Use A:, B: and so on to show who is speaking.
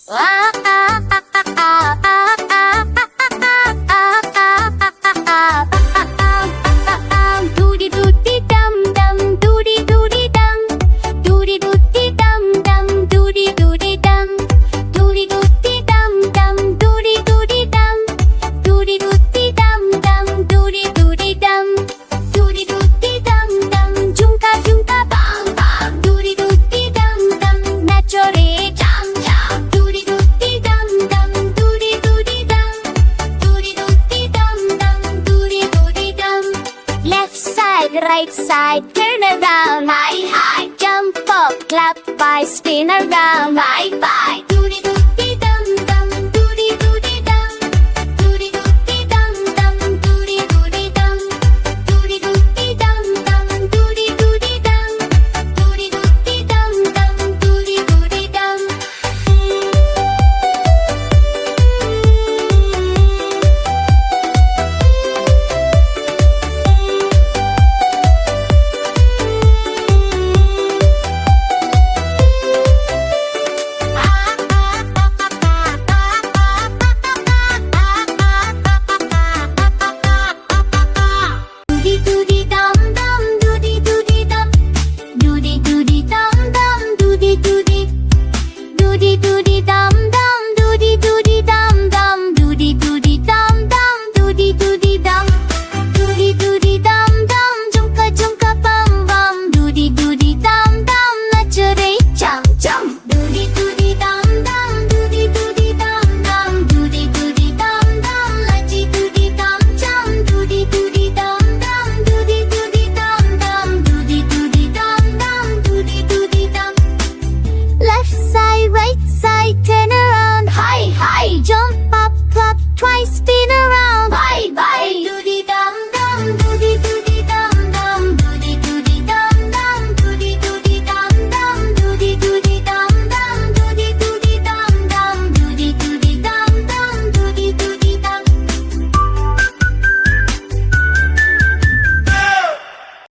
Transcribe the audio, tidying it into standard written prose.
A: Doody doody dum dum, doody doody dum, doody doody dum dum, doody doody dum, doody doody dum dum, doody doody dum, doody doody dum dum, doody doody dum, doody doody dum dum, jumka jumka bam bam, doody doody dum dum, nachore jam jam, doody doody dum dum, doody doody dum, doody doody dum dum, doody doody dum. Left side, right side, turn around, high high, jump up, clap by, spin around, bye bye.